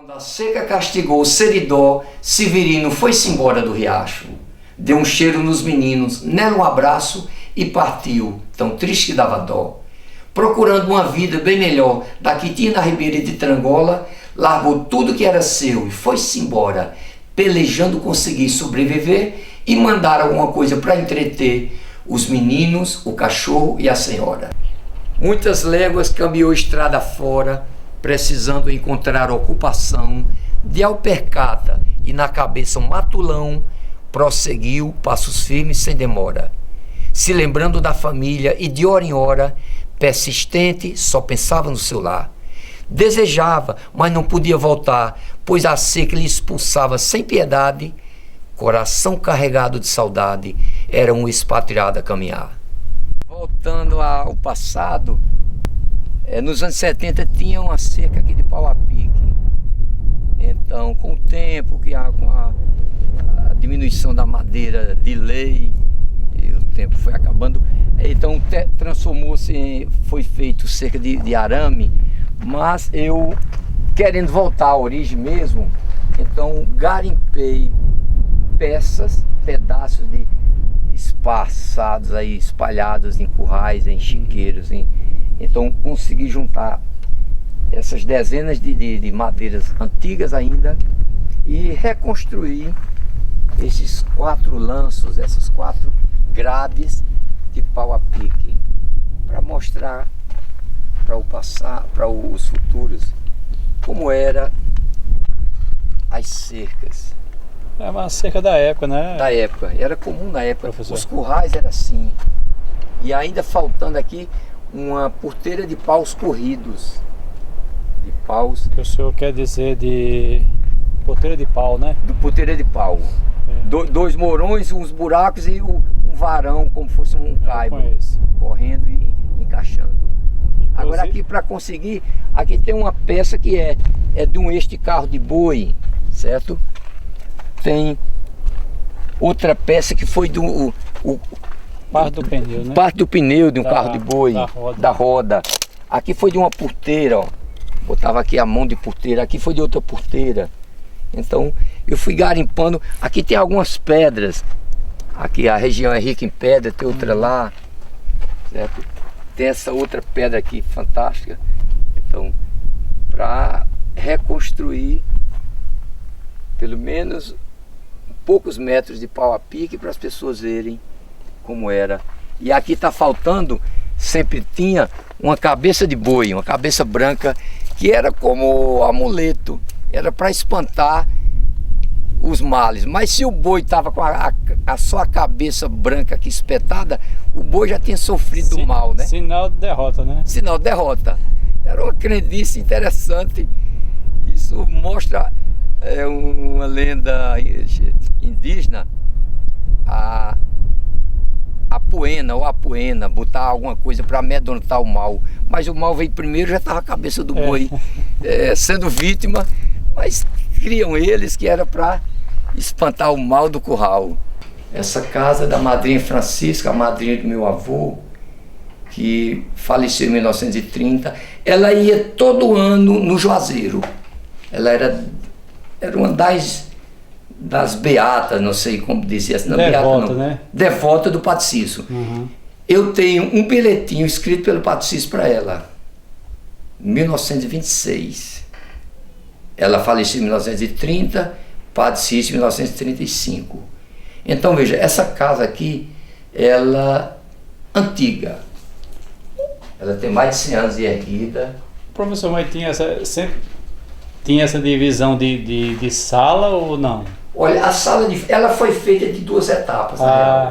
Quando a seca castigou o Seridó, Severino foi-se embora do riacho. Deu um cheiro nos meninos, nela um abraço e partiu, tão triste que dava dó. Procurando uma vida bem melhor, da Quitina na ribeira de Trangola, largou tudo que era seu e foi-se embora, pelejando conseguir sobreviver e mandar alguma coisa para entreter os meninos, o cachorro e a senhora. Muitas léguas caminhou estrada fora, precisando encontrar ocupação, de alpercata e na cabeça um matulão, prosseguiu passos firmes sem demora, se lembrando da família e de hora em hora, persistente, só pensava no seu lar. Desejava, mas não podia voltar, pois a seca lhe expulsava sem piedade, coração carregado de saudade, era um expatriado a caminhar. Voltando ao passado, nos anos 70 tinha uma cerca aqui de pau a pique. Então, com o tempo, com a diminuição da madeira de lei, e o tempo foi acabando, então transformou-se, foi feito cerca de arame, mas eu, querendo voltar à origem mesmo, então garimpei pedaços de espaçados aí, espalhados em currais, em chiqueiros, então consegui juntar essas dezenas de madeiras antigas ainda e reconstruir esses 4 lanços, essas 4 grades de pau a pique, para mostrar para os futuros como era as cercas. É uma cerca da época, né? Da época, era comum na época, professor. Os currais eram assim. E ainda faltando aqui uma porteira de paus corridos. De paus. Que o senhor quer dizer de porteira de pau, né? Do porteira de pau. É. 2 morões, uns buracos e um varão, como fosse um caibo, correndo e encaixando. Inclusive, agora aqui para conseguir, aqui tem uma peça que é de um eixo de carro de boi, certo? Tem outra peça que foi parte do pneu, né? Parte do pneu de um carro de boi, da roda. Aqui foi de uma porteira, ó. Botava aqui a mão de porteira, aqui foi de outra porteira. Então eu fui garimpando. Aqui tem algumas pedras. Aqui a região é rica em pedra, tem outra lá, certo? Tem essa outra pedra aqui fantástica. Então, para reconstruir pelo menos poucos metros de pau a pique para as pessoas verem como era. E aqui está faltando, sempre tinha uma cabeça de boi, uma cabeça branca, que era como amuleto, era para espantar os males. Mas se o boi estava com só a cabeça branca aqui espetada, o boi já tinha sofrido do mal, né? Sinal de derrota, né? Sinal de derrota. Era uma crendice interessante. Isso mostra uma lenda indígena, a poena ou a poena, botar alguma coisa para amedrontar o mal. Mas o mal veio primeiro, já estava a cabeça do boi sendo vítima, mas criam eles que era para espantar o mal do curral. Essa casa da madrinha Francisca, a madrinha do meu avô, que faleceu em 1930, ela ia todo ano no Juazeiro. Ela era uma das beatas, não sei como dizer assim, não, devota, beata, não, né? Devota do Padre Cício. Uhum. Eu tenho um bilhetinho escrito pelo Padre Cício para ela, em 1926. Ela faleceu em 1930, Padre Cício em 1935. Então veja, essa casa aqui, ela antiga, ela tem mais de 100 anos de erguida. Professor, mas sempre tinha essa divisão de sala ou não? Olha, a sala ela foi feita de 2 etapas.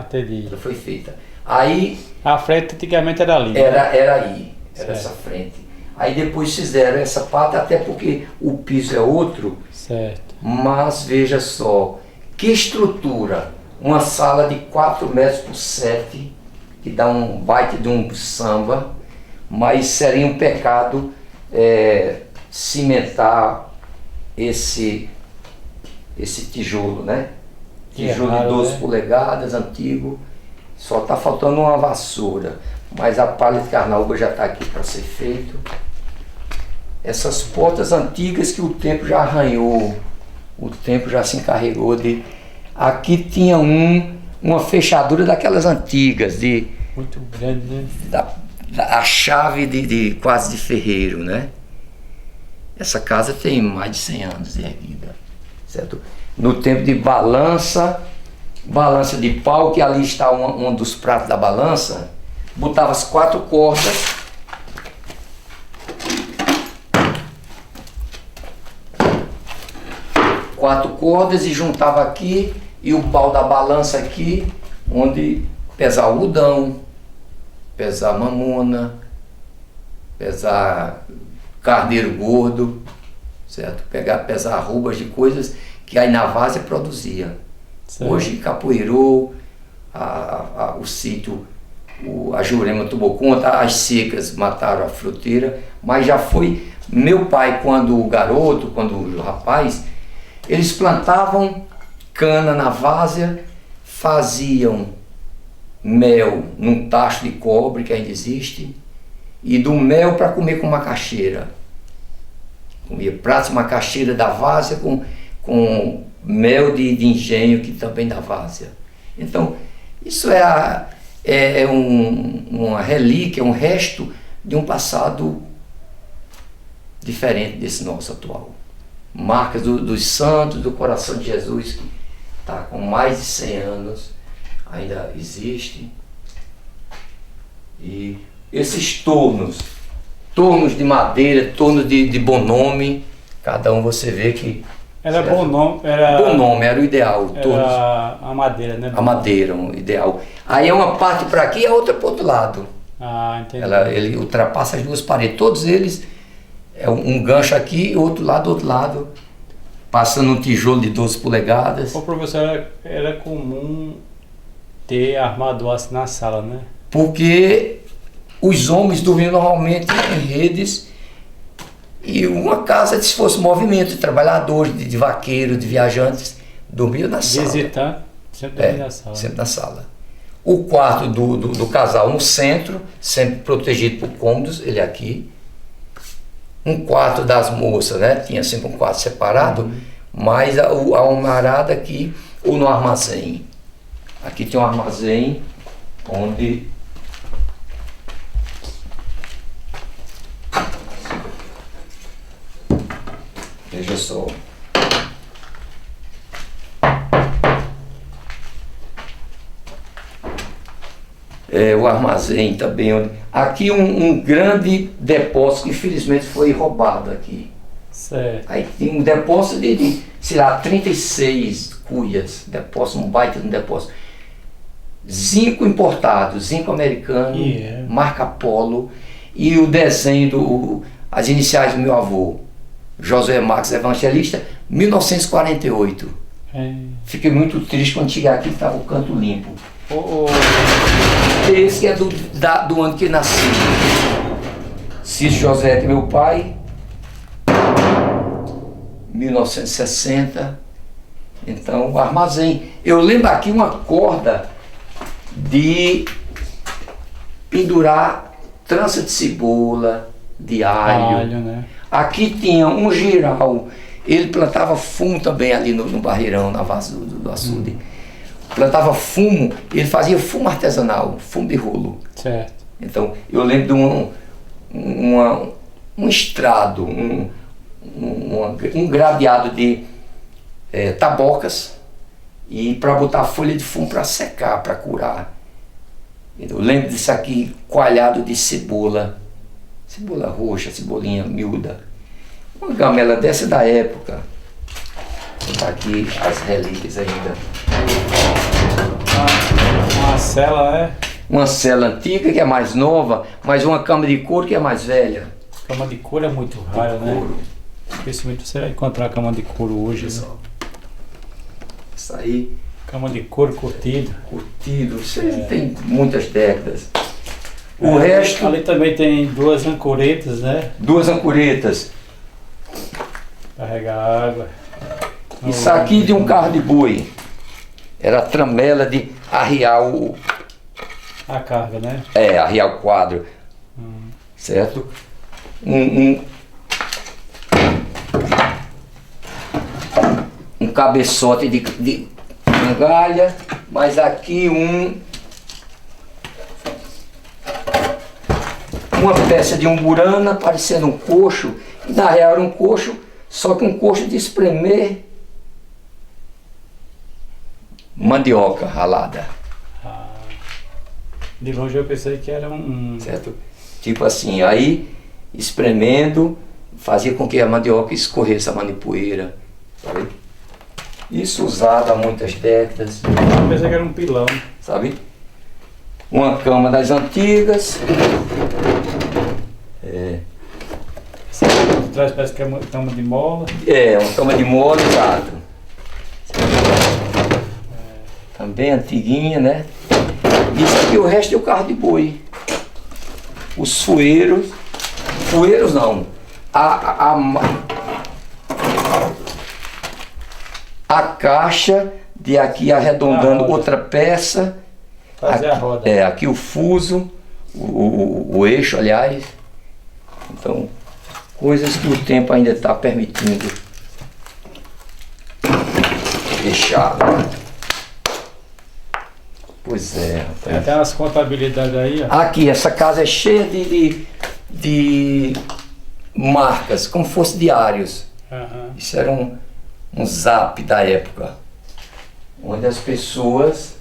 Entendi. Ela foi feita. Aí a frente antigamente era ali. Era aí, era essa frente. Aí depois fizeram essa parte, até porque o piso é outro. Certo. Mas veja só, que estrutura. Uma sala de 4 metros por 7, que dá um baita de um samba, mas seria um pecado cimentar esse tijolo, né? Tijolo de 12 polegadas, antigo. Só está faltando uma vassoura, mas a palha de carnaúba já está aqui para ser feito. essas portas antigas que o tempo já arranhou, o tempo já se encarregou de... Aqui tinha uma fechadura daquelas antigas, Muito grande, né? a chave quase de ferreiro, né? Essa casa tem mais de 100 anos de erguida, certo? No tempo de balança de pau, que ali está um dos pratos da balança, botava as 4 cordas, e juntava aqui, e o pau da balança aqui, onde pesar algodão, pesar mamona, pesar carneiro gordo, certo? Pesar arrobas de coisas que aí na várzea produzia. Certo. Hoje capoeirou, o sítio, a Jurema tomou conta, as secas mataram a fruteira, mas já foi... Meu pai, quando rapaz, eles plantavam cana na várzea, faziam mel num tacho de cobre que ainda existe, e do mel para comer com macaxeira. Comia pratos de macaxeira da várzea com mel de engenho, que também da várzea. Então, isso uma relíquia, um resto de um passado diferente desse nosso atual. Marcas dos santos, do coração de Jesus, que está com mais de 100 anos, ainda existe. E esses tornos de madeira, tornos de bom nome, cada um você vê que... Era certo? bom nome, Bom nome, era o ideal. Era a madeira, né? A madeira, um ideal. Aí é uma parte para aqui e a outra para o outro lado. Ah, entendi. Ele ultrapassa as duas paredes. Todos eles, é um gancho aqui e outro lado, passando um tijolo de 12 polegadas. Ô professor, era comum ter armador assim na sala, né? Porque os homens dormiam normalmente em redes, e uma casa, se fosse movimento de trabalhadores, de vaqueiros, de viajantes, dormiam na sala. Visitante, sempre dormia na sala. Sempre na sala. O quarto do casal no centro, sempre protegido por cômodos, ele aqui. Um quarto das moças, né? Tinha sempre um quarto separado, mas a almarada aqui, ou no armazém. Aqui tem um armazém onde... Veja só. O armazém também. Aqui um grande depósito que infelizmente foi roubado aqui. Certo. Aí tem um depósito de sei lá, 36 cuias. Depósito, um baita de um depósito. Zinco importado, zinco americano, marca Polo, e o desenho, as iniciais do meu avô, Josué Marques Evangelista, 1948. Fiquei muito triste quando cheguei aqui, estava o canto limpo. Esse que é do ano que ele nasceu. Cício José, que é meu pai, 1960. Então, o armazém. Eu lembro aqui uma corda de pendurar trança de cebola, de alho, né? Aqui tinha um giral, ele plantava fumo também ali no barreirão, na várzea do açude. Plantava fumo, ele fazia fumo artesanal, fumo de rolo. Certo. Então, eu lembro de um estrado, um gradeado de tabocas, e para botar folha de fumo para secar, para curar. Eu lembro disso aqui, coalhado de cebola roxa, cebolinha miúda. Uma gamela dessa é da época. Tá aqui as relíquias ainda. Uma cela, Uma cela antiga que é mais nova, mas uma cama de couro que é mais velha. Cama de couro é muito raro, né? Dificilmente você vai encontrar cama de couro hoje. Né? Isso aí. Cama de couro curtido. Isso aí tem muitas décadas. O resto... Ali também tem 2 ancoretas, né? 2 ancoretas. Carregar água. Isso aqui de um carro de boi. Era a tramela de arriar a carga, né? Arriar o quadro. Certo? cabeçote de cangalha, mas aqui uma peça de umburana parecendo um coxo, e na real era um coxo, só que um coxo de espremer mandioca ralada. De longe eu pensei que era Certo? Tipo assim, aí espremendo fazia com que a mandioca escorresse a manipoeira, sabe? Isso usado há muitas décadas. Eu pensei que era um pilão. Sabe? Uma cama das antigas. Essa aqui de trás parece que é uma cama de mola. Uma cama de mola, exato. Também antiguinha, né? Isso aqui o resto é o carro de boi. Os fueiros não. A caixa de aqui arredondando outra peça. Fazer a roda. Aqui o fuso, o eixo, aliás. Então, coisas que o tempo ainda está permitindo deixar. Pois é, rapaz. Tem até umas contabilidades aí, ó. Aqui, essa casa é cheia de marcas, como fosse diários. Isso era um zap da época, onde as pessoas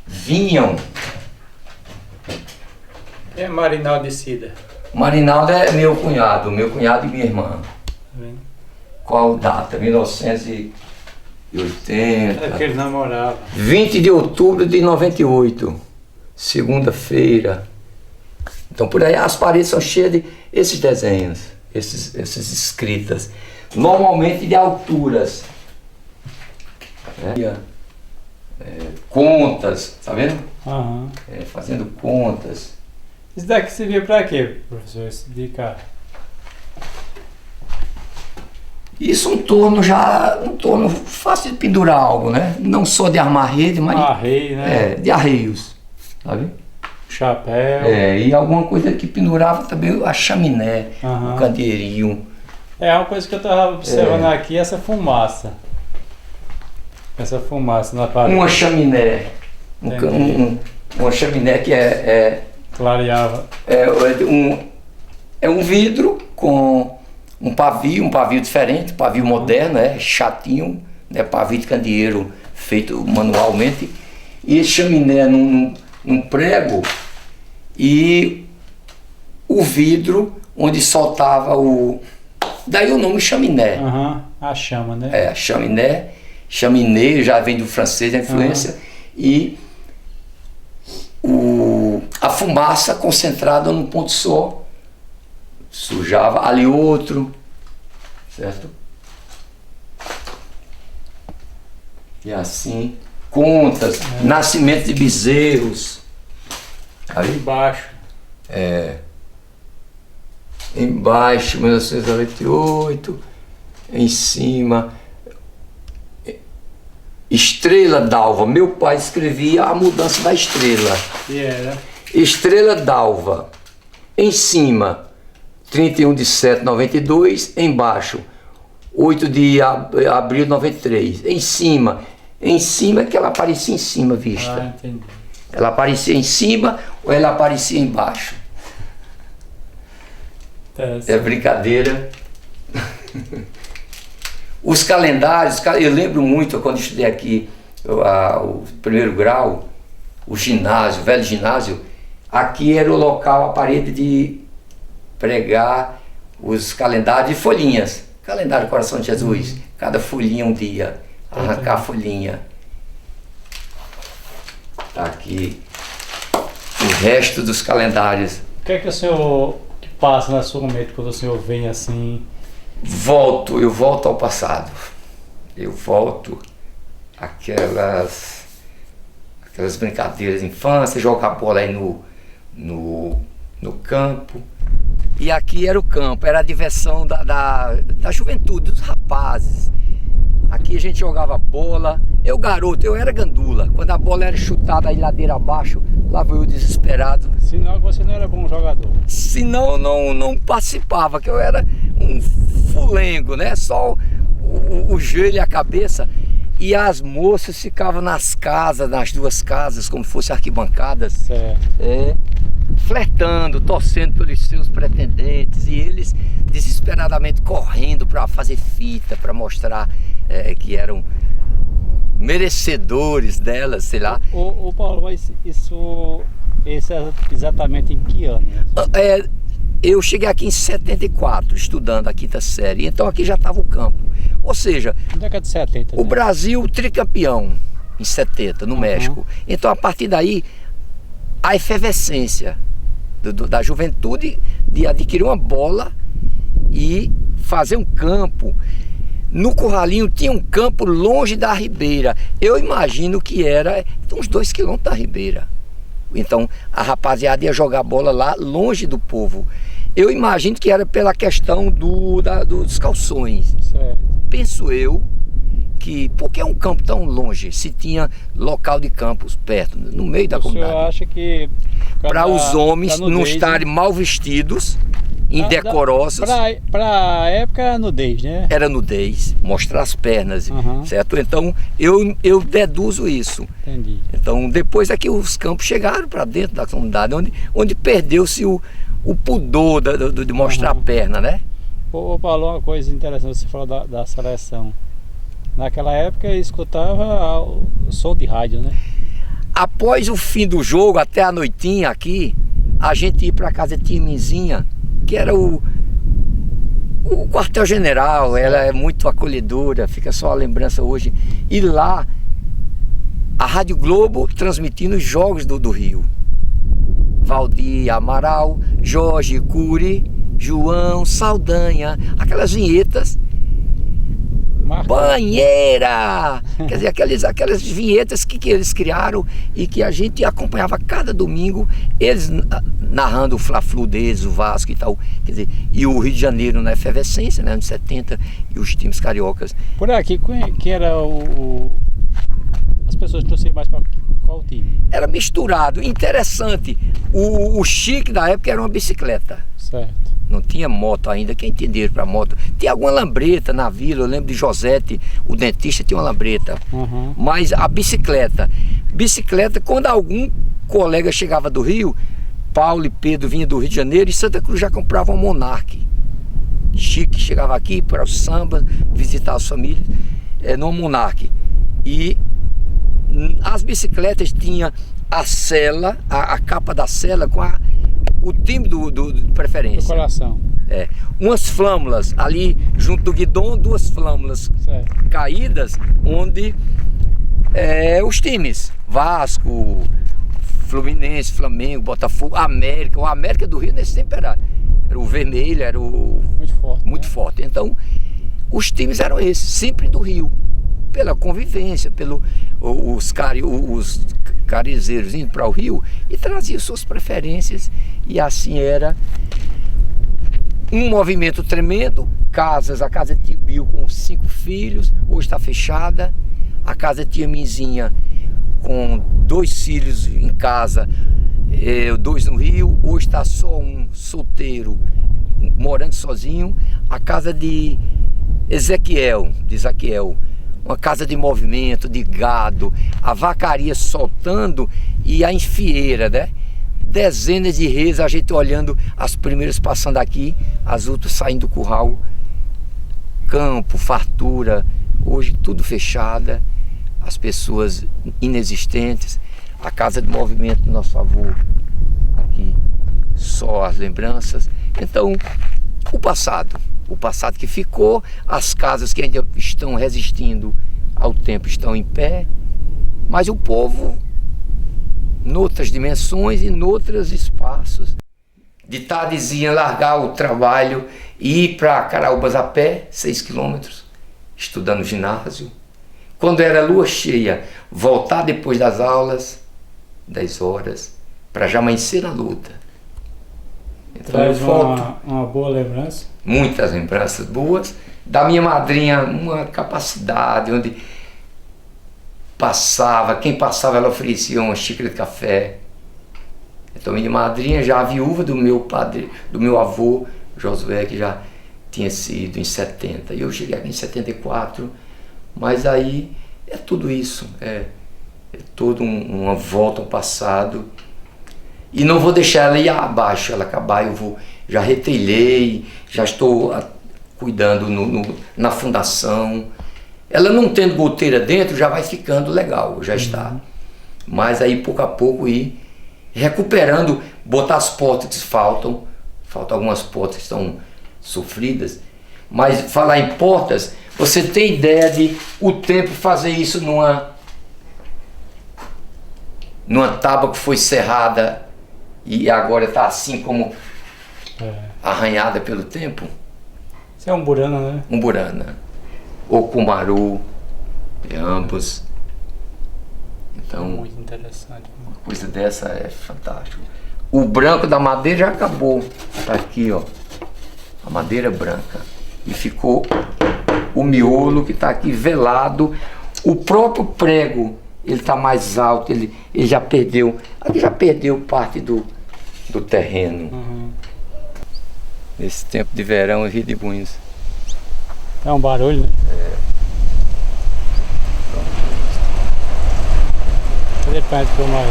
vinham. É Marinaldo de Cida. Marinaldo é meu cunhado e minha irmã. Qual data? 1980. É que eles namoravam. 20 de outubro de 98, segunda-feira. Então por aí as paredes são cheias de esses desenhos, essas escritas, normalmente de alturas. Contas, tá vendo? Fazendo contas. Isso daqui servia pra quê, professor? Esse de cá? Isso um torno fácil de pendurar algo, né? Não só de armar rede, mas arreio, né? De arreios, sabe? Chapéu. E alguma coisa que pendurava também, a chaminé, o candeeirinho. Uma coisa que eu estava observando aqui, essa fumaça. Essa fumaça na parede. Uma chaminé. Uma chaminé que clareava. É um vidro com um pavio diferente, pavio moderno, chatinho, né? Pavio de candeeiro feito manualmente. E esse chaminé num prego e o vidro onde soltava daí o nome chaminé. A chama, né? Chaminé. Chaminé já vem do francês, a influência. E a fumaça concentrada num ponto só. Sujava ali outro, certo? E assim, contas, nascimento de bezerros. Ali embaixo. Embaixo, 1998. Em cima, Estrela d'Alva. Meu pai escrevia a mudança da estrela. Estrela d'Alva. Em cima, 31 de 7 de 92, embaixo 8 de abril de 93. Em cima é que ela aparecia em cima vista. Entendi. Ela aparecia em cima ou ela aparecia embaixo? É brincadeira. Os calendários, eu lembro muito quando estudei aqui o primeiro grau, o ginásio, o velho ginásio, aqui era o local, a parede de pregar os calendários de folhinhas. Calendário Coração de Jesus, cada folhinha um dia, arrancar a folhinha. Tá aqui o resto dos calendários. O que é que o senhor passa na sua mente quando o senhor vem assim? Eu volto ao passado. Eu volto aquelas brincadeiras de infância, jogar bola aí no campo. E aqui era o campo, era a diversão da juventude, dos rapazes. Aqui a gente jogava bola. Eu era gandula. Quando a bola era chutada aí ladeira abaixo, lá foi eu desesperado. Senão você não era bom jogador. Senão não participava, que eu era um fulengo, né? Só o o joelho e a cabeça, e as moças ficavam nas casas, nas duas casas, como se fossem arquibancadas, Certo. flertando, torcendo pelos seus pretendentes, e eles desesperadamente correndo para fazer fita, para mostrar que eram merecedores delas, sei lá. Ô Paulo, mas isso é exatamente em que ano? Eu cheguei aqui em 74, estudando a quinta série, então aqui já estava o campo. Ou seja, Década de 70, o né? Brasil tricampeão em 70, no México. Então a partir daí, a efervescência da juventude de adquirir uma bola e fazer um campo. No Curralinho tinha um campo longe da Ribeira. Eu imagino que era uns 2 quilômetros da Ribeira. Então a rapaziada ia jogar bola lá, longe do povo. Eu imagino que era pela questão dos calções. Certo. Penso eu que, por que um campo tão longe, se tinha local de campos perto, no meio da comunidade? O senhor acha que... Para os homens não estarem mal vestidos, indecorosos. Para a época era nudez, né? Era nudez, mostrar as pernas, certo? Então eu deduzo isso. Entendi. Então depois é que os campos chegaram para dentro da comunidade, onde perdeu-se o pudor de mostrar a perna, né? Ô Paulo, uma coisa interessante, você falou da seleção. Naquela época eu escutava o som de rádio, né? Após o fim do jogo, até a noitinha aqui, a gente ia para casa de tia Minzinha, que era o quartel-general. Ela é muito acolhedora, fica só a lembrança hoje. E lá, a Rádio Globo transmitindo os jogos do Rio. Valdir Amaral, Jorge Cury, João Saldanha, aquelas vinhetas. Banheira! Quer dizer, aquelas vinhetas que eles criaram e que a gente acompanhava cada domingo, eles narrando o Fla-Flu deles, o Vasco e tal. Quer dizer, e o Rio de Janeiro na efervescência, né, anos 70, e os times cariocas. Por aqui, quem era as pessoas torciam mais para qual time? Era misturado. Interessante, o chique da época era uma bicicleta. Certo. Não tinha moto ainda, quem tinha dinheiro para moto? Tinha alguma lambreta na vila, eu lembro de Josete, o dentista tinha uma lambreta. Mas a bicicleta, quando algum colega chegava do Rio, Paulo e Pedro vinham do Rio de Janeiro, e Santa Cruz já comprava um Monark. Chique chegava aqui para o samba, visitar as famílias, no Monark. E as bicicletas tinham a sela, a capa da sela com o time de preferência. Do coração. Umas flâmulas ali junto do guidão, 2 flâmulas caídas, onde os times Vasco, Fluminense, Flamengo, Botafogo, América. O América do Rio nesse tempo era o vermelho, era o muito forte. Então os times eram esses, sempre do Rio, pela convivência, os carizeiros indo para o Rio e traziam suas preferências, e assim era um movimento tremendo. A casa de Tio Bill com 5 filhos, hoje está fechada. A casa de Tia Minzinha com 2 filhos em casa, 2 no Rio, hoje está só um solteiro morando sozinho. A casa de Ezequiel, uma casa de movimento, de gado, a vacaria soltando e a enfieira, né? Dezenas de reis, a gente olhando as primeiras passando aqui, as outras saindo do curral. Campo, fartura, hoje tudo fechada, as pessoas inexistentes. A casa de movimento do nosso avô, aqui só as lembranças. Então, o passado que ficou, as casas que ainda estão resistindo ao tempo estão em pé, mas o povo, noutras dimensões e noutros espaços. De tardezinha, largar o trabalho e ir para Caraúbas a pé, 6 quilômetros, estudando ginásio. Quando era lua cheia, voltar depois das aulas, 10 horas, para já amanhecer na luta. Então, traz uma boa lembrança. Muitas lembranças boas. Da minha madrinha, uma capacidade, onde quem passava ela oferecia uma xícara de café. Então minha madrinha, já a viúva do meu avô, Josué, que já tinha sido em 70. E eu cheguei aqui em 74, mas aí é tudo isso, é toda uma volta ao passado. E não vou deixar ela ir abaixo, ela acabar, já retelhei, já estou cuidando na fundação. Ela não tendo goteira dentro, já vai ficando legal, já está. Mas aí pouco a pouco ir recuperando, botar as portas que faltam algumas portas que estão sofridas. Mas falar em portas, você tem ideia de o tempo fazer isso numa tábua que foi serrada e agora está assim como arranhada pelo tempo? Isso é umburana, né? Umburana. Ou cumaru, ambos. Então, muito interessante. Uma coisa dessa é fantástico. O branco da madeira já acabou. Tá aqui, ó. A madeira branca. E ficou o miolo que está aqui velado. O próprio prego, ele está mais alto, ele já perdeu. Aqui já perdeu parte do terreno. Nesse tempo de verão em Rio de Buenos. É um barulho, né? Cadê perto do mar?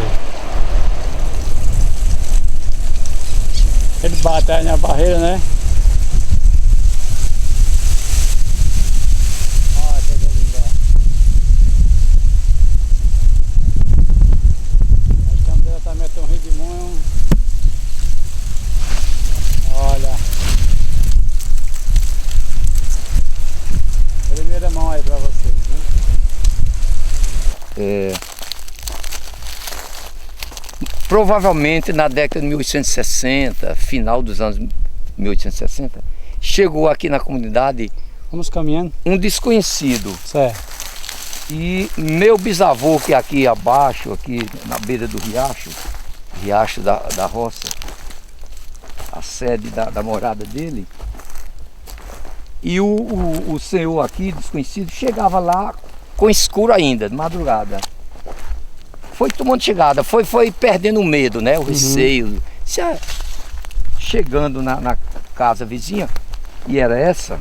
Ele bate aí na barreira, né? Olha que linda. Nós estamos diretamente no Rio de Buenos. Olha. Primeira mão aí pra vocês, né? Provavelmente na década de 1860, final dos anos 1860, chegou aqui na comunidade. Vamos caminhando. Um desconhecido. Certo. E meu bisavô, que é aqui abaixo, aqui na beira do riacho da roça, a sede da morada dele. E o senhor aqui, desconhecido, chegava lá com escuro ainda, de madrugada. Foi tomando chegada, foi perdendo o medo, né? O receio. Chegando na casa vizinha, e era essa,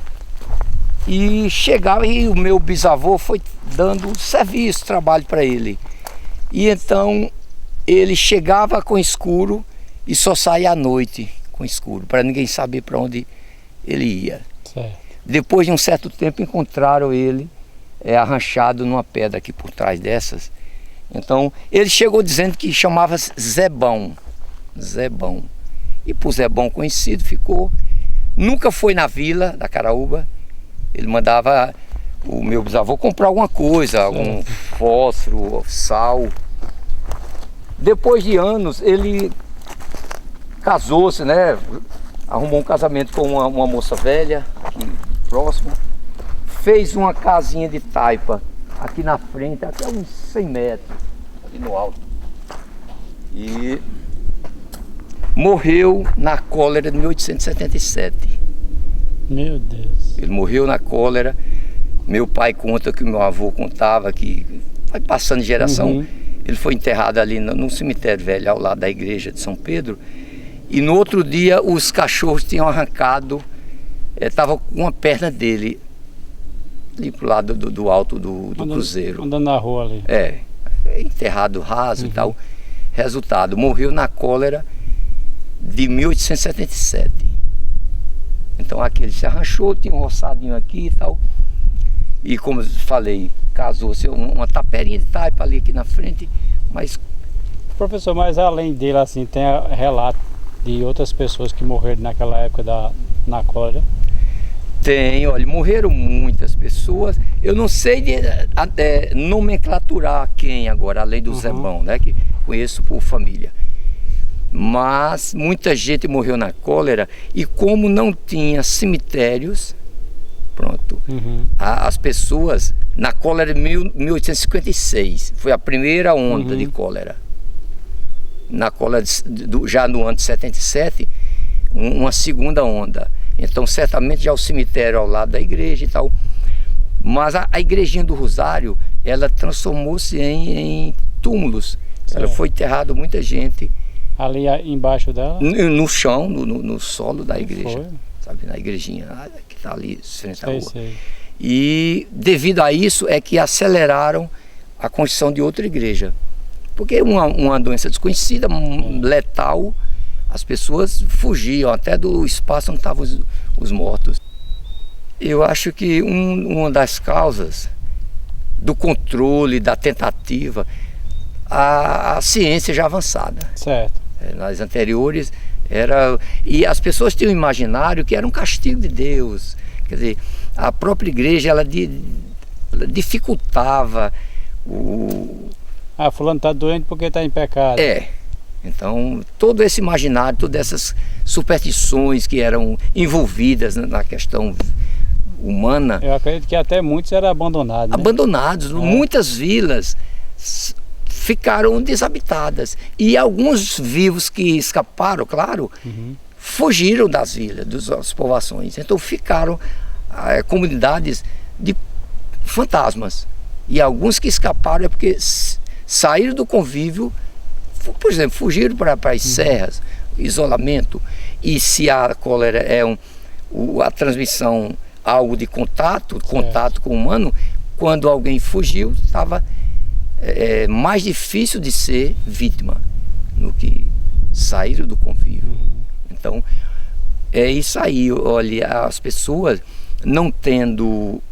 e chegava, e o meu bisavô foi dando serviço, trabalho para ele. E então ele chegava com escuro e só saía à noite com escuro, para ninguém saber para onde ele ia. Certo. Depois de um certo tempo encontraram ele arranchado numa pedra aqui por trás dessas. Então ele chegou dizendo que chamava-se Zebão. Zebão. E por Zebão conhecido ficou. Nunca foi na vila da Caraúba. Ele mandava o meu bisavô comprar alguma coisa, algum fósforo, sal. Depois de anos ele casou-se, né? Arrumou um casamento com uma moça velha aqui próximo. Fez uma casinha de taipa aqui na frente, até uns 100 metros, aqui no alto. E morreu na cólera de 1877. Meu Deus. Ele morreu na cólera. Meu pai conta que o meu avô contava que vai passando de geração. Ele foi enterrado ali num cemitério velho, ao lado da igreja de São Pedro. E no outro dia os cachorros tinham arrancado, estava com uma perna dele ali pro lado do alto do cruzeiro. Andando na rua ali. Enterrado raso e tal. Resultado, morreu na cólera de 1877. Então aqui ele se arranchou, tinha um roçadinho aqui e tal. E como eu falei, casou-se uma taperinha de taipa ali aqui na frente, mas... Professor, mas além dele assim, tem relato de outras pessoas que morreram naquela época na cólera? Tem, olha, morreram muitas pessoas. Eu não sei nomenclaturar quem agora, além do Zebão, né, que conheço por família. Mas muita gente morreu na cólera e como não tinha cemitérios, pronto, as pessoas, na cólera de 1856, foi a primeira onda de cólera. Na cólera já no ano de 77, uma segunda onda. Então certamente já o cemitério ao lado da igreja e tal. Mas a igrejinha do Rosário, ela transformou-se em túmulos. Ela foi enterrada muita gente. Ali embaixo dela? No chão, no solo da igreja. Sabe, na igrejinha. Que está ali frente à Sei, rua. sei. E devido a isso é que aceleraram a construção de outra igreja. Porque uma doença desconhecida, letal, as pessoas fugiam até do espaço onde estavam os mortos. Eu acho que uma das causas do controle, da tentativa, a ciência já avançada. Certo. Nas anteriores e as pessoas tinham um imaginário que era um castigo de Deus. Quer dizer, a própria igreja ela dificultava Fulano está doente porque está em pecado. Então todo esse imaginário, todas essas superstições que eram envolvidas na questão humana. Eu acredito que até muitos eram abandonados. Né? Abandonados, muitas vilas ficaram desabitadas. E alguns vivos que escaparam, claro, fugiram das vilas, das povoações. Então ficaram comunidades de fantasmas. E alguns que escaparam é porque saíram do convívio, por exemplo, fugiram para as serras, isolamento. E se a cólera é a transmissão, algo de contato com o humano, quando alguém fugiu, estava mais difícil de ser vítima no que saíram do convívio. Então, é isso aí. Olha, as pessoas não tendo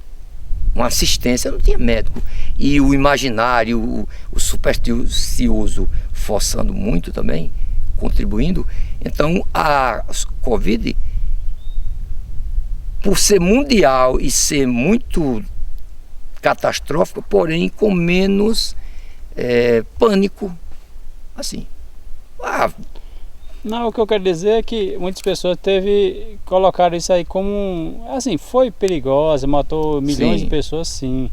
uma assistência, não tinha médico. E o imaginário, o supersticioso forçando muito também, contribuindo. Então, a Covid, por ser mundial e ser muito catastrófica, porém com menos pânico, assim. Não, o que eu quero dizer é que muitas pessoas colocaram isso aí como, assim, foi perigosa, matou milhões de pessoas, sim.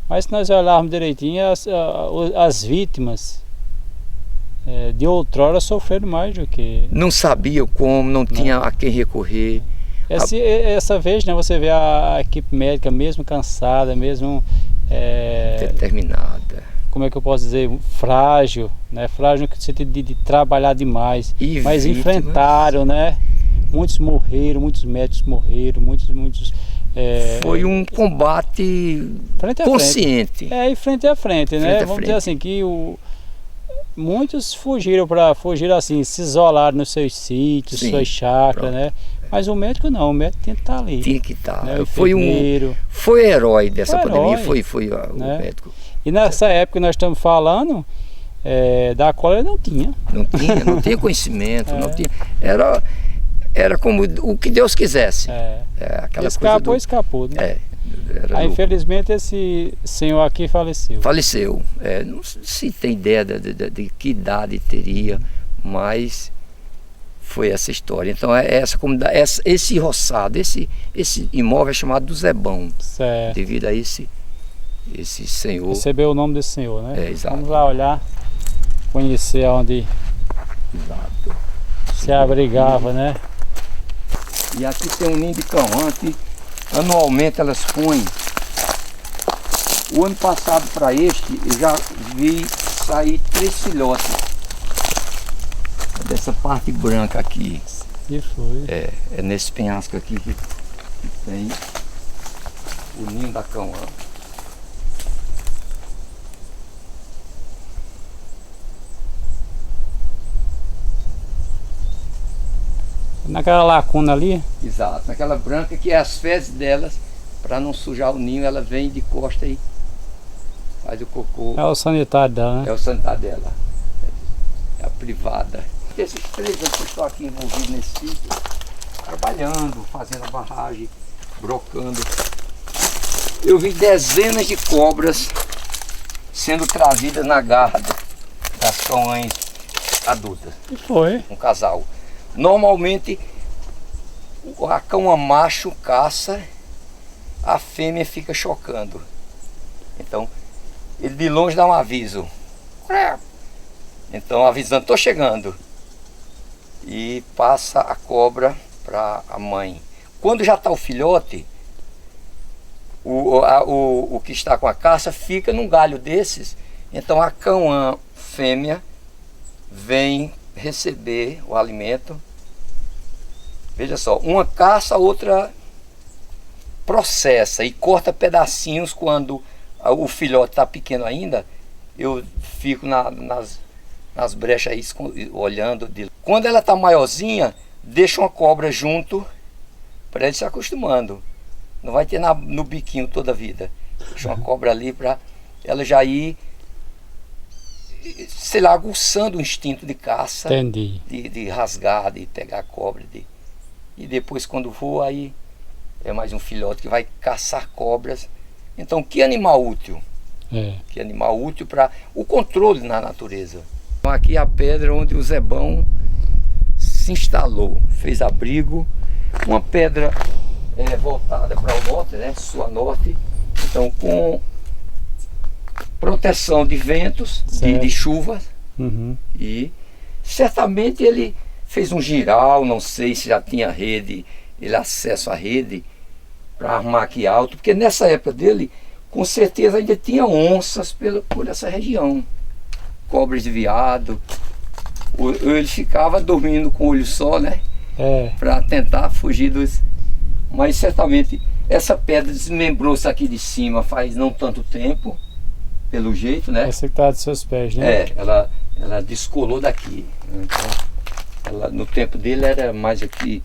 Mas se nós olharmos direitinho, as vítimas de outrora sofreram mais do que... Não sabia como, não tinha a quem recorrer. Essa vez, né, você vê a equipe médica mesmo cansada, mesmo... determinada. Como é que eu posso dizer? Frágil, né? Frágil no sentido de trabalhar demais. Mas enfrentaram, né? Muitos morreram, muitos médicos morreram, muitos... Foi um combate consciente. E frente a frente, né? Vamos dizer assim, que muitos fugiram assim, se isolaram nos seus sítios, suas chácaras, né? Mas o médico não, o médico tinha que estar ali. Tinha que estar. Né? Foi herói dessa pandemia, foi o médico. E nessa época que nós estamos falando, da cólera não tinha. Não tinha conhecimento, não tinha. Era como o que Deus quisesse. Aquela escapou, né? Aí, infelizmente, esse senhor aqui faleceu. Faleceu. Não se tem ideia de que idade teria, mas foi essa história. Então, essa comunidade, esse roçado, esse imóvel é chamado do Zebão. Certo. Devido a esse senhor. Recebeu o nome desse senhor, né? Exato. Vamos lá olhar, conhecer onde se abrigava, né? E aqui tem um ninho de cão-rã que anualmente elas põem. O ano passado para este eu já vi sair 3 filhotes dessa parte branca aqui. E foi. É nesse penhasco aqui que tem o ninho da cão-rã. Naquela lacuna ali? Exato, naquela branca que é as fezes delas, para não sujar o ninho, ela vem de costa e faz o cocô. É o sanitário dela, né? É o sanitário dela, é a privada. Esses 3 anos que eu estou aqui envolvido nesse sítio, trabalhando, fazendo a barragem, brocando, eu vi dezenas de cobras sendo trazidas na garra das cães adultas. E foi. Um casal. Normalmente a cão macho caça, a fêmea fica chocando. Então ele de longe dá um aviso. Então avisando, estou chegando. E passa a para a mãe. Quando já está o filhote, o que está com a caça fica num galho desses. Então a cão fêmea vem receber o alimento. Veja só, uma caça, a outra processa e corta pedacinhos quando o filhote está pequeno ainda. Eu fico nas brechas aí olhando. Quando ela está maiorzinha, deixa uma cobra junto para ele se acostumando. Não vai ter no biquinho toda a vida. Deixa uma cobra ali para ela já ir, sei lá, aguçando o instinto de caça. Entendi. De rasgar, de pegar a cobra. E depois, quando voa, aí é mais um filhote que vai caçar cobras. Então, que animal útil. Que animal útil para o controle na natureza. Então, aqui é a pedra onde o Zebão se instalou, fez abrigo. Uma pedra voltada para o norte, né? Sul a norte. Então, com proteção de ventos, de chuva. E certamente ele fez um giral, não sei se já tinha rede, ele acesso à rede para armar aqui alto, porque nessa época dele, com certeza ainda tinha onças por essa região, cobras de veado. Ele ficava dormindo com o olho só, né? Para tentar fugir dos... Mas certamente essa pedra desmembrou-se aqui de cima faz não tanto tempo, pelo jeito, né? Essa que está dos seus pés, né? Ela descolou daqui. Então, no tempo dele era mais aqui,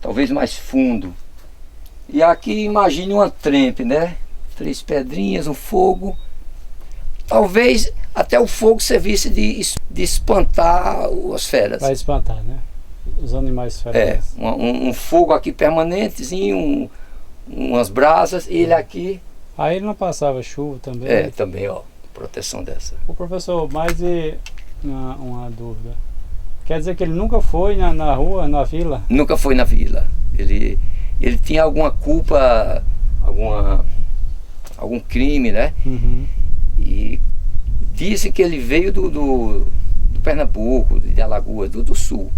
talvez mais fundo. E aqui imagine uma trempe, né? 3 pedrinhas, um fogo. Talvez até o fogo servisse de espantar as feras. Vai espantar, né? Os animais feras. Um fogo aqui permanentezinho, umas brasas, e ele aqui... Aí ele não passava chuva também? Também, ó, proteção dessa. O professor, mais uma dúvida. Quer dizer que ele nunca foi na rua, na vila? Nunca foi na vila. Ele tinha alguma culpa, algum crime, né? E dizem que ele veio do Pernambuco, de Alagoas, do sul.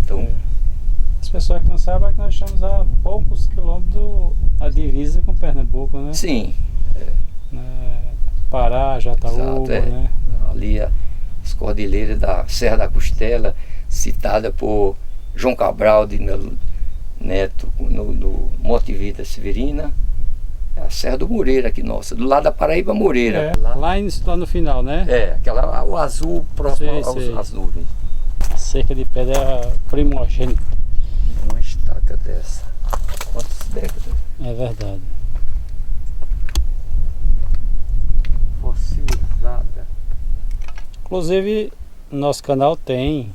Então, as pessoas que não sabem é que nós estamos a poucos quilômetros da divisa com Pernambuco, né? Sim. Pará, Jataúba, né? Ali as cordilheiras da Serra da Costela, citada por João Cabral de Melo Neto no Morte e Vida Severina. É a Serra do Moreira aqui, nossa, do lado da Paraíba Moreira. Lá no final, né? O azul próximo às nuvens. A cerca de pedra primogênita. Uma estaca dessa. Quantas décadas? É verdade. Fossilizada. Inclusive, no nosso canal tem,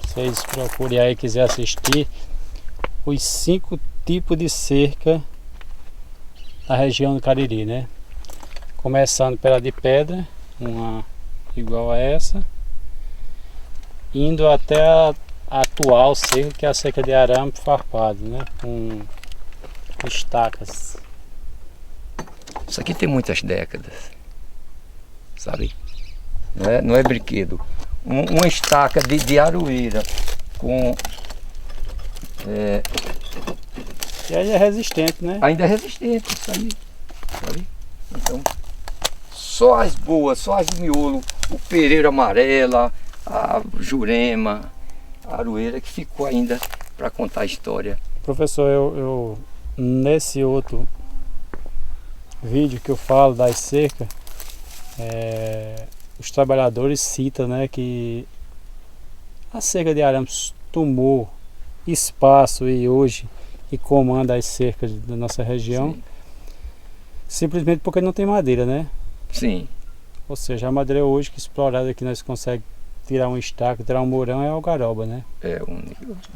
vocês procurem aí, quiser assistir, os 5 tipos de cerca na região do Cariri, né? Começando pela de pedra, uma igual a essa, indo até a atual cerca, que é a cerca de arame farpado, né? Com estacas. Isso aqui tem muitas décadas, sabe? Não é brinquedo. Uma estaca de aroeira com... E aí é resistente, né? Ainda é resistente, isso aí, sabe? Então, só as boas, só as de miolo, o pereiro amarela, a jurema, a aroeira que ficou ainda para contar a história. Professor, eu nesse outro vídeo que eu falo das cercas, os trabalhadores citam, né, que a cerca de arame tomou espaço e hoje e comanda as cercas da nossa região. Sim. Simplesmente porque não tem madeira, né? Sim. Ou seja, a madeira hoje que explorada que nós conseguimos tirar um estaca, tirar um mourão é algaroba, né? É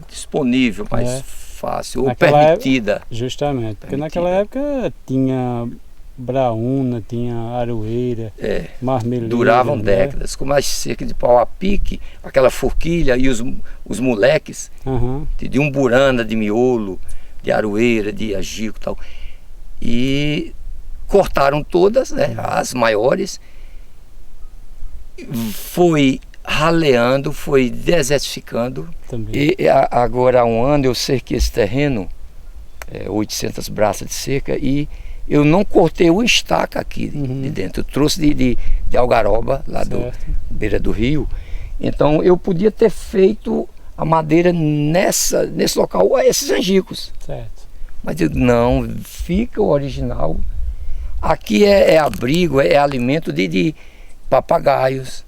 disponível, mais fácil, ou permitida. Justamente, porque naquela época tinha braúna, tinha aroeira, marmeleira. Duravam né? décadas, com mais cerca de pau a pique, aquela forquilha e os moleques de umburana, de miolo, de aroeira, de agico e tal. E cortaram todas, né, as maiores, foi raleando, foi desertificando. Também. E agora há um ano eu cerquei esse terreno, 800 braças de cerca, e eu não cortei uma estaca aqui de dentro. Eu trouxe de algaroba, lá da beira do rio. Então eu podia ter feito a madeira nesse local, esses angicos. Certo. Mas eu digo, não, fica o original. Aqui é abrigo, é alimento de papagaios,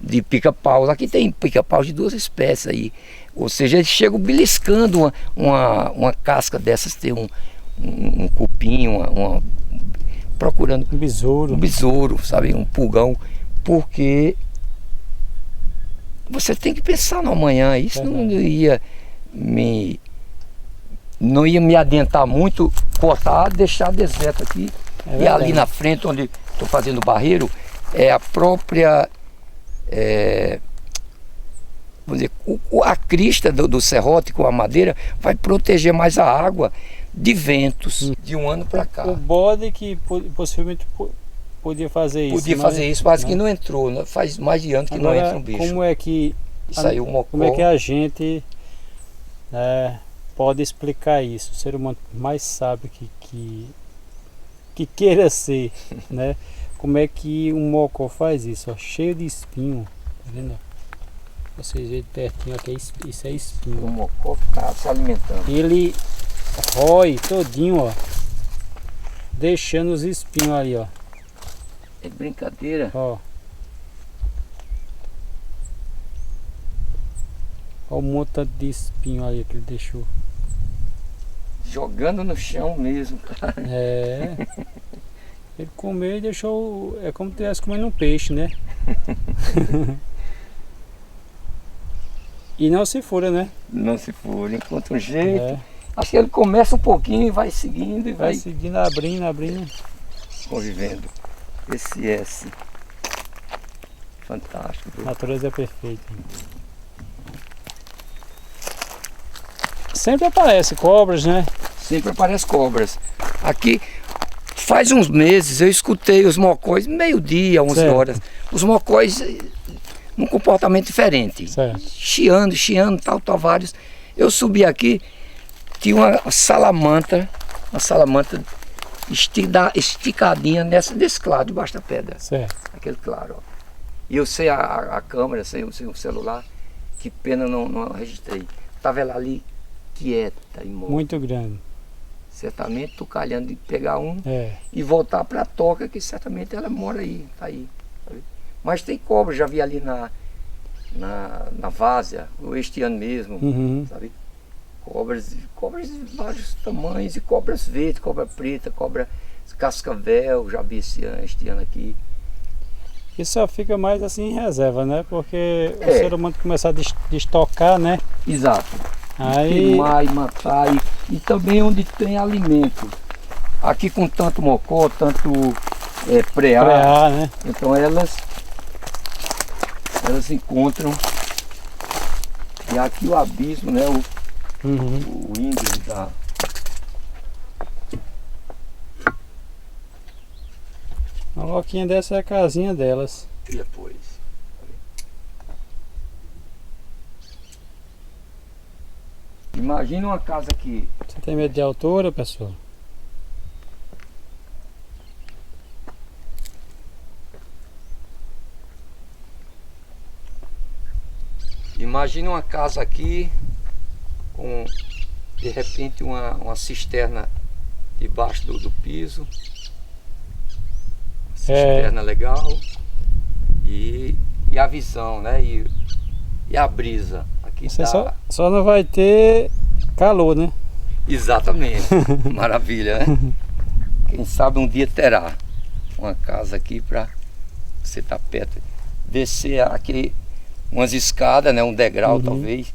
de pica-paus. Aqui tem pica-paus de 2 espécies aí. Ou seja, eles chegam beliscando uma casca dessas, tem um cupim, procurando Um besouro. um besouro, sabe, um pulgão, porque você tem que pensar no amanhã. Isso não ia me adentrar muito, cortar, deixar deserto aqui. E ali na frente, onde estou fazendo o barreiro, é a própria, vamos dizer, a crista do serrote com a madeira vai proteger mais a água de ventos de um ano para cá. O bode que possivelmente podia fazer isso. Podia fazer isso, mas que não entrou, né? Faz mais de ano que agora, não entra um bicho. Como é que Saiu um mocó. Como é que a gente pode explicar isso? O ser humano mais sábio que queira ser, né? Como é que um mocó faz isso? Ó, cheio de espinho, tá vendo? Vocês veem pertinho aqui, isso é espinho. O mocó está se alimentando. Ele rói todinho, ó, deixando os espinhos ali, ó. É brincadeira. Ó. Olha o montante de espinho ali que ele deixou. Jogando no chão mesmo, cara. É. Ele comeu e deixou. É como se estivesse comendo um peixe, né? E não se fura, né? Não se for, encontra um jeito. É. Acho que ele começa um pouquinho e vai seguindo e Vai seguindo, abrindo. convivendo. Esse S. Fantástico. A natureza é perfeita. Sempre aparece cobras, né? Sempre aparecem cobras. Aqui, faz uns meses, eu escutei os mocóis, meio-dia, 11 certo. horas. Os mocóis num comportamento diferente. Certo. Chiando, tal, vários. Eu subi aqui, tinha uma salamandra esticadinha desse claro, debaixo da pedra. Certo. Aquele claro, ó. E eu sei a câmera, sei o celular, que pena não registrei. Estava ela ali, quieta, imóvel. Muito grande. Certamente tô calhando de pegar um É. e voltar para a toca, que certamente ela mora aí, tá aí. Sabe? Mas tem cobra, já vi ali na várzea, este ano mesmo, Uhum. sabe? Cobras de vários tamanhos, e cobras verdes, cobra preta, cobra cascavel, já vi este ano aqui. E só fica mais assim em reserva, né? Porque o ser humano começa a destocar, né? Exato. Aí... Queimar e matar, e também onde tem alimento. Aqui com tanto mocó, tanto preá, preá, né? então elas encontram. E aqui o abismo, né? O índice da... Uma loquinha dessa é a casinha delas. Depois. Imagina uma casa que... Você tem medo de altura, pessoal? Imagina uma casa aqui com, de repente, uma cisterna debaixo do piso. Cisterna legal. E a visão, né? E a brisa. Aqui Você tá... só não vai ter calor, né? Exatamente. Maravilha, né? Quem sabe um dia terá uma casa aqui para você estar perto. Descer aqui umas escadas, né? Um degrau talvez.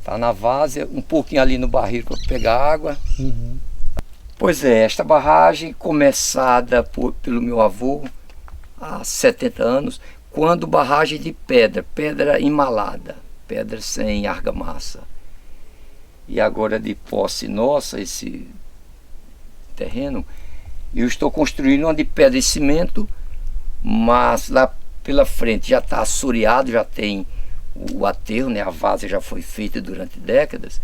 Tá na várzea, um pouquinho ali no barreiro para pegar água. Pois é, esta barragem começada pelo meu avô há 70 anos, quando barragem de pedra emmalada, pedra sem argamassa. E agora de posse nossa, esse terreno, eu estou construindo uma de pedra e cimento, mas lá pela frente já está assoreado, já tem o aterro, né? A várzea já foi feita durante décadas.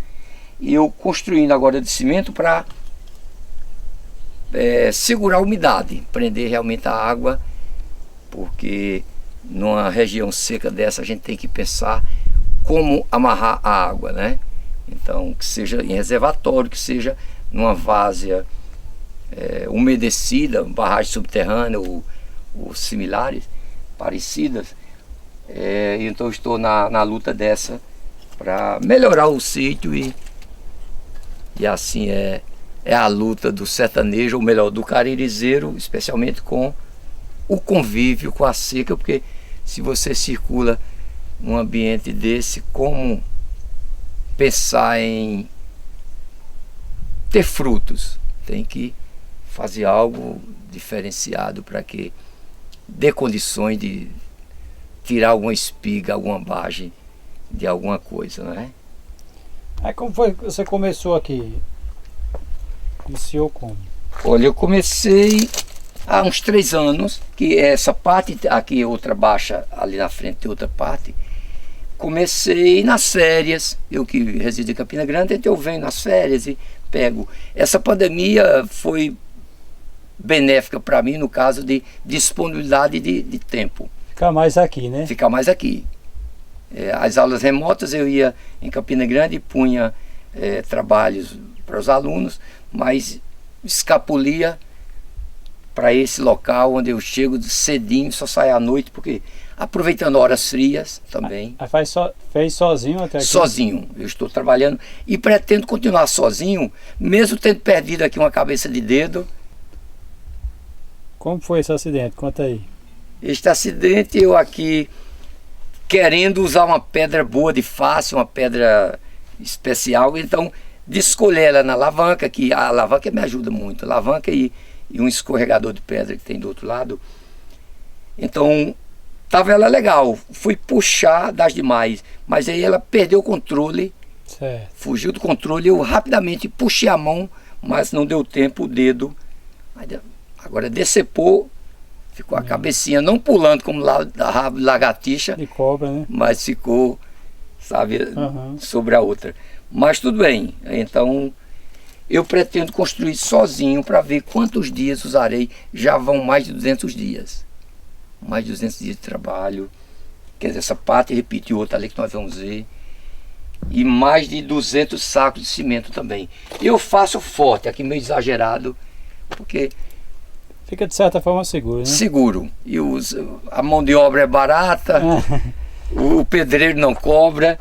E eu construindo agora de cimento para segurar a umidade, prender realmente a água, porque numa região seca dessa a gente tem que pensar como amarrar a água, né? Então, que seja em reservatório, que seja numa várzea umedecida, barragem subterrânea ou similares, parecidas. Então eu estou na luta dessa para melhorar o sítio e assim é a luta do sertanejo, ou melhor, do caririzeiro, especialmente com o convívio com a seca, porque se você circula num ambiente desse, como pensar em ter frutos? Tem que fazer algo diferenciado para que dê condições de tirar alguma espiga, alguma bagem de alguma coisa, não é? Aí como foi que você começou aqui? Iniciou como? Olha, eu comecei há uns 3 anos, que essa parte, aqui outra baixa, ali na frente tem outra parte. Comecei nas férias, eu que resido em Campina Grande, então eu venho nas férias e pego. Essa pandemia foi benéfica para mim no caso de disponibilidade de tempo. Ficar mais aqui, né? Ficar mais aqui. As aulas remotas eu ia em Campina Grande e punha trabalhos para os alunos, mas escapulia para esse local onde eu chego cedinho, só saio à noite, porque aproveitando horas frias também. Fez sozinho até aqui? Sozinho, eu estou trabalhando e pretendo continuar sozinho, mesmo tendo perdido aqui uma cabeça de dedo. Como foi esse acidente? Conta aí. Este acidente, eu aqui querendo usar uma pedra boa de face, uma pedra especial, então de escolher ela na alavanca, que a alavanca me ajuda muito, alavanca e um escorregador de pedra que tem do outro lado. Então estava ela legal, fui puxar das demais, mas aí ela perdeu o controle, certo. Fugiu do controle, eu rapidamente puxei a mão, mas não deu tempo, o dedo, agora decepou, ficou a cabecinha não pulando como rabo de lagartixa, de cobra, né? Mas ficou, sabe, sobre a outra. Mas tudo bem, então eu pretendo construir sozinho para ver quantos dias usarei. Já vão mais de 200 dias. Mais de 200 dias de trabalho. Quer dizer, essa parte, repito, e outra ali que nós vamos ver. E mais de 200 sacos de cimento também. Eu faço forte, aqui meio exagerado, porque... Fica de certa forma seguro, né? Seguro. E a mão de obra é barata, o pedreiro não cobra.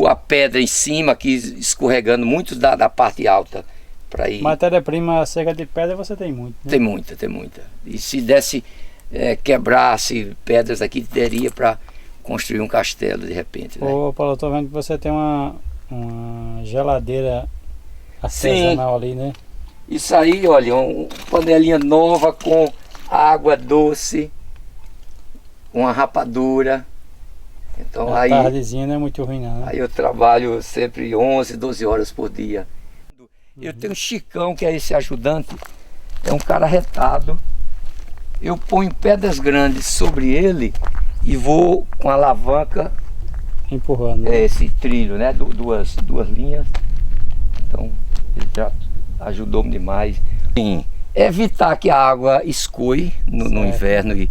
A pedra em cima aqui escorregando muito da parte alta para ir. Matéria-prima seca de pedra você tem muito, né? Tem muita. E se desse, quebrasse pedras aqui, daria para construir um castelo de repente, né? Ô Paulo, eu tô vendo que você tem uma geladeira artesanal ali, né? Isso aí, olha, uma panelinha nova com água doce, uma rapadura. Então a tardezinha não é muito ruim não, né? Aí eu trabalho sempre 11, 12 horas por dia. Eu tenho um Chicão, que é esse ajudante, é um cara retado. Eu ponho pedras grandes sobre ele e vou com a alavanca empurrando, né? Esse trilho, né? Duas linhas. Então ele já ajudou-me demais. Sim, evitar que a água escoe no inverno e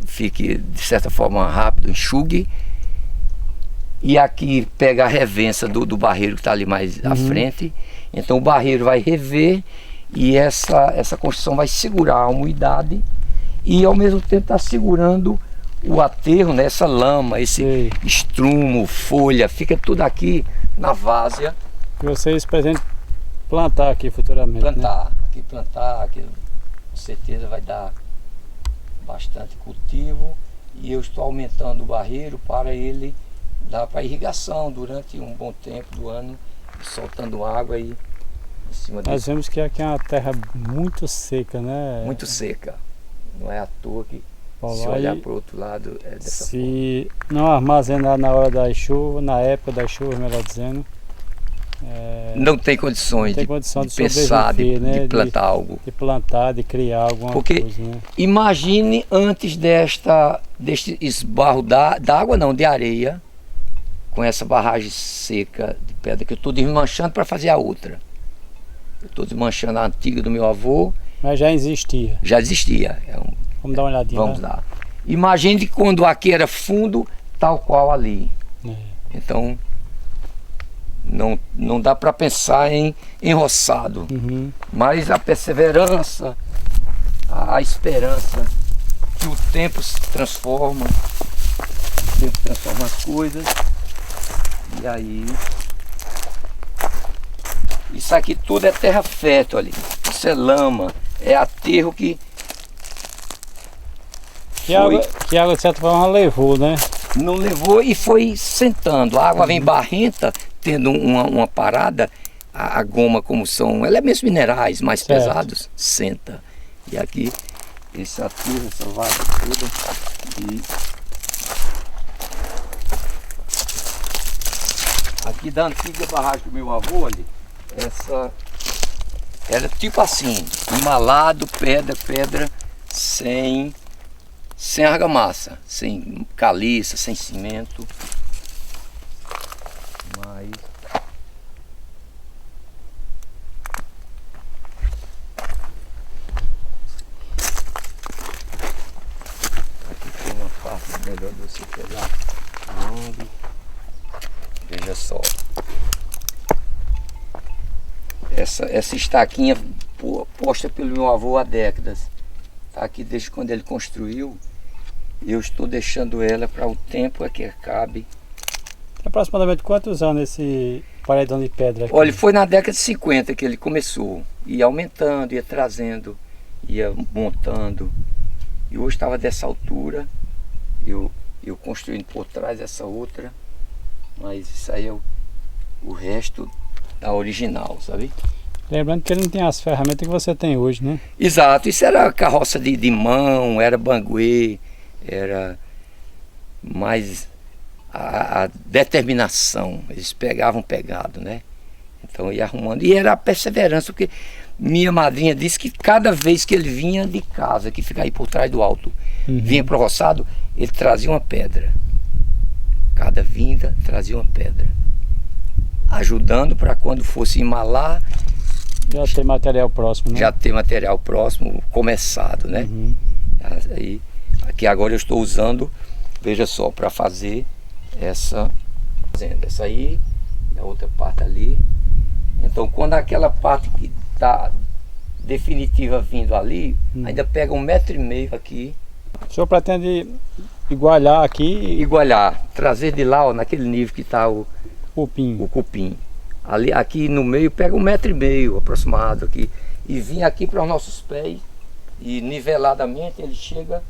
fique de certa forma rápido, enxugue. E aqui pega a revença do barreiro que está ali mais à frente. Então o barreiro vai rever e essa construção vai segurar a umidade e ao mesmo tempo está segurando o aterro, né? Essa lama, esse estrumo, folha, fica tudo aqui na várzea. E vocês pretendem plantar aqui futuramente, plantar, né? Plantar, aqui com certeza vai dar bastante cultivo e eu estou aumentando o barreiro para ele dar para irrigação durante um bom tempo do ano, soltando água aí em cima Nós vemos que aqui é uma terra muito seca, né? Muito seca. Não é à toa que Paulo, se olhar para o outro lado é dessa forma. Se não armazenar na hora da chuva, na época da chuva, melhor dizendo, não tem condições de pensar, né? de plantar algo. De plantar, de criar alguma Porque coisa, né? Imagine antes deste esbarro d'água, não, de areia, com essa barragem seca de pedra que eu estou desmanchando para fazer a outra. Eu estou desmanchando a antiga do meu avô. Mas já existia? Já existia. Vamos dar uma olhadinha. Vamos lá. Imagine que quando aqui era fundo, tal qual ali. Então, não dá para pensar em roçado. Mas a perseverança, a esperança que o tempo se transforma, o tempo transforma as coisas. E aí, isso aqui tudo é terra fértil ali, isso é lama, é aterro que a água de certa forma levou, né? Não levou e foi sentando. A água vem barrenta, tendo uma parada, a goma, como são elementos minerais mais pesados, senta. E aqui, esse aterro, essa vaga toda. E aqui da antiga barragem do meu avô ali, essa era tipo assim, embalado, pedra, sem argamassa, sem caliça, sem cimento. Mas aqui tem uma parte melhor de você pegar onde. Veja só. Essa estaquinha posta pelo meu avô há décadas. Está aqui desde quando ele construiu. Eu estou deixando ela para o tempo que cabe. Aproximadamente quantos anos esse paredão de pedra aqui? Olha, foi na década de 50 que ele começou. Ia aumentando, ia trazendo, ia montando. E hoje estava dessa altura. Eu construindo por trás essa outra. Mas isso aí é o resto da original, sabe? Lembrando que ele não tem as ferramentas que você tem hoje, né? Exato, isso era carroça de mão, era banguê, era mais a determinação. Eles pegavam pegado, né? Então ia arrumando. E era a perseverança, porque minha madrinha disse que cada vez que ele vinha de casa, que fica aí por trás do alto, vinha pro roçado, ele trazia uma pedra. Cada vinda trazia uma pedra, ajudando para quando fosse embalar, já ter material próximo, né? Já ter material próximo, começado, né? Aí, aqui agora eu estou usando, veja só, para fazer essa fazenda. Essa aí, e a outra parte ali. Então quando aquela parte que está definitiva vindo ali, ainda pega 1,5 m aqui. O senhor pretende igualar aqui? Igualar, trazer de lá, ó, naquele nível que está o cupim. Ali, aqui no meio pega 1,5 m aproximado aqui. E vir aqui para os nossos pés e niveladamente ele chega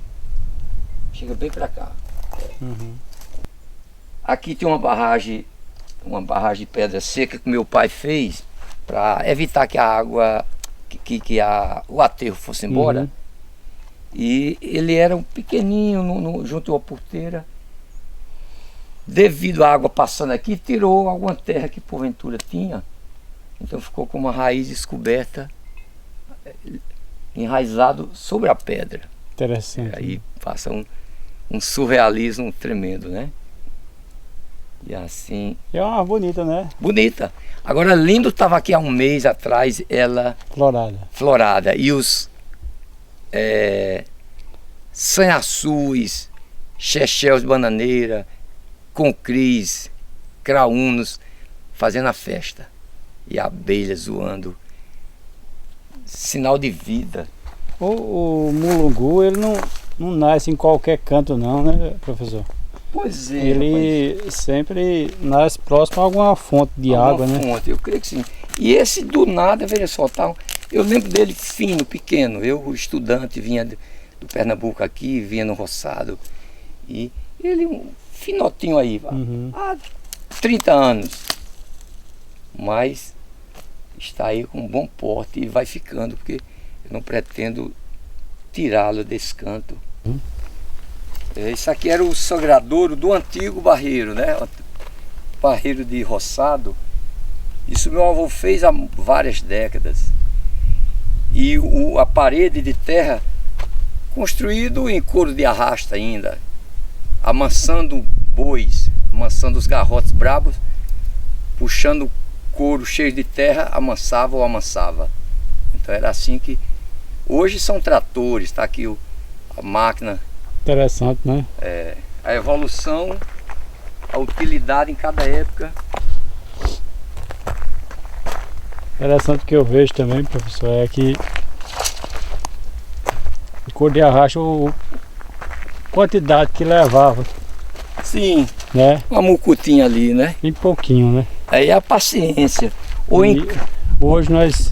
bem para cá. Aqui tem uma barragem de pedra seca que meu pai fez para evitar que a água, o aterro fosse embora. E ele era um pequenininho junto à porteira. Devido à água passando aqui, tirou alguma terra que porventura tinha. Então ficou com uma raiz descoberta, enraizado sobre a pedra. Interessante. Aí passa um surrealismo tremendo, né? E assim... É uma bonita, né? Bonita. Agora lindo, estava aqui há um mês atrás, ela... Florada. E os... sanhaçus, chechéus de bananeira, concris, craúnos, fazendo a festa. E a abelha zoando. Sinal de vida. O mulungu, ele não nasce em qualquer canto não, né, professor? Pois é. Ele sempre nasce próximo a alguma fonte de água, né? Fonte, eu creio que sim. E esse do nada, veja só, tá, eu lembro dele fino, pequeno. Eu, estudante, vinha do Pernambuco aqui, vinha no roçado. E ele, um finotinho aí, há 30 anos. Mas está aí com um bom porte e vai ficando, porque eu não pretendo tirá-lo desse canto. Isso aqui era o sangradouro do antigo barreiro, né? Barreiro de roçado. Isso meu avô fez há várias décadas. E a parede de terra construído em couro de arrasta ainda, amansando bois, amansando os garrotes brabos, puxando couro cheio de terra, amansava ou amansava. Então era assim que... Hoje são tratores, está aqui a máquina. Interessante, né? A evolução, a utilidade em cada época Interessante que eu vejo também, professor, é que o cor de arrasto, a quantidade que levava, Sim, né? uma mucutinha ali, né? Bem pouquinho, né? Aí é a paciência. Hoje nós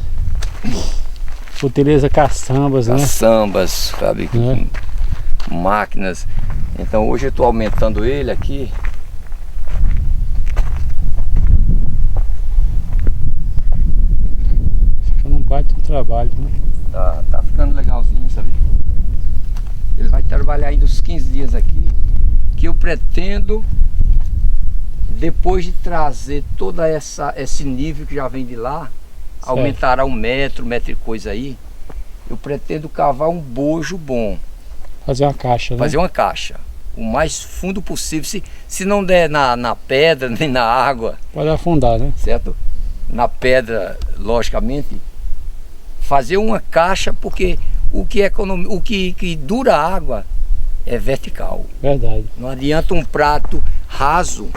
utilizamos caçambas, né? Caçambas, sabe? É. Máquinas. Então hoje eu estou aumentando ele aqui. Fica num baita trabalho, né? Tá ficando legalzinho, sabe? Ele vai trabalhar ainda uns 15 dias aqui, que eu pretendo, depois de trazer toda esse nível que já vem de lá, certo, aumentará 1 metro, 1 metro e coisa aí, eu pretendo cavar um bojo bom. Fazer uma caixa, né? Fazer uma caixa, o mais fundo possível, se não der na pedra, nem na água. Pode afundar, né? Certo? Na pedra, logicamente, fazer uma caixa, porque o que dura a água é vertical. Verdade. Não adianta um prato raso,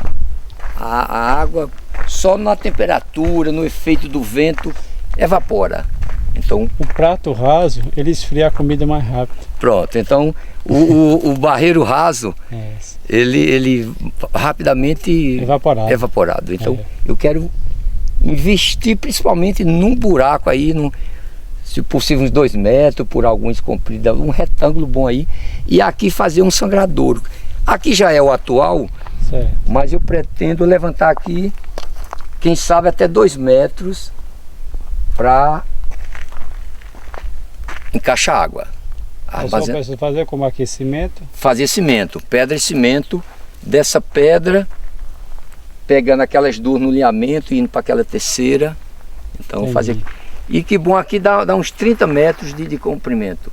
a água só na temperatura, no efeito do vento, evapora. Então, o prato raso, ele esfria a comida mais rápido. Pronto, então o barreiro raso, ele rapidamente evaporado. Então, eu quero investir principalmente num buraco aí, se possível uns 2 metros, por alguns compridos, um retângulo bom aí, e aqui fazer um sangradouro. Aqui já é o atual, certo, mas eu pretendo levantar aqui, quem sabe até 2 metros, para encaixar água. Só precisa fazer como aquecimento? Fazer cimento, pedra e cimento, dessa pedra, pegando aquelas 2 no alinhamento e indo para aquela terceira. Então, entendi, fazer. E que bom, aqui dá uns 30 metros de comprimento.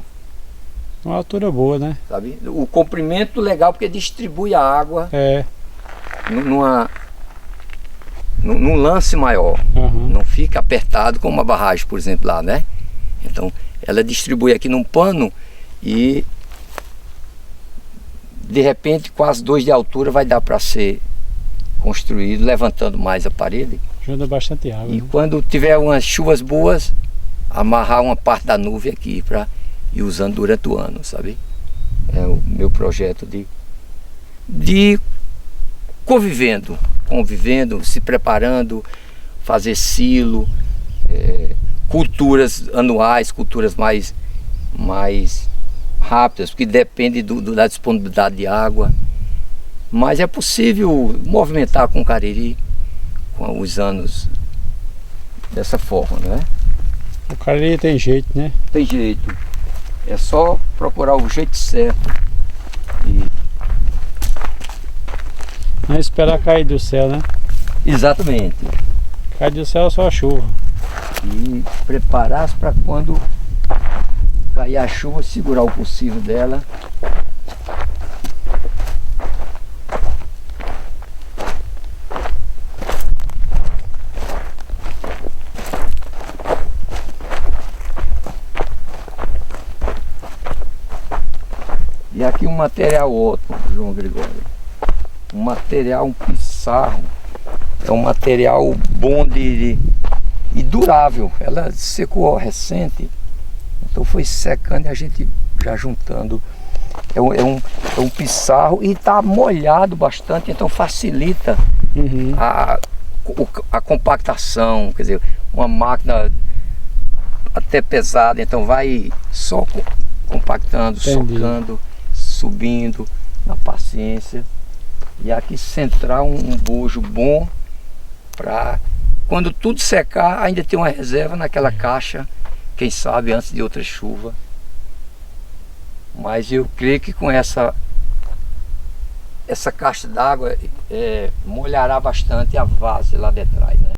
Uma altura boa, né? Sabe? O comprimento legal porque distribui a água num lance maior. Não fica apertado como uma barragem, por exemplo, lá, né? Então, ela distribui aqui num pano e de repente quase 2 de altura vai dar para ser construído, levantando mais a parede. Ajuda bastante água. E quando tiver umas chuvas boas, amarrar uma parte da nuvem aqui para ir usando durante o ano, sabe? É o meu projeto de convivendo, se preparando, fazer silo, culturas anuais, culturas mais rápidas, porque depende da disponibilidade de água. Mas é possível movimentar com o Cariri com os anos dessa forma, né? O Cariri tem jeito, né? Tem jeito. É só procurar o jeito certo e não esperar cair do céu, né? Exatamente. Cair do céu é só a chuva. E preparar-se para quando cair a chuva, segurar o possível dela. E aqui um material ótimo, João Gregório. Um material, um pissarro. É um material bom e durável. Ela secou recente, então foi secando e a gente já juntando. É um pissarro e está molhado bastante, então facilita a compactação. Quer dizer, uma máquina até pesada, então vai só compactando, entendi, socando, subindo na paciência. E aqui centrar um bojo bom para quando tudo secar ainda ter uma reserva naquela caixa, quem sabe antes de outra chuva. Mas eu creio que com essa caixa d'água molhará bastante a vase lá de trás, né?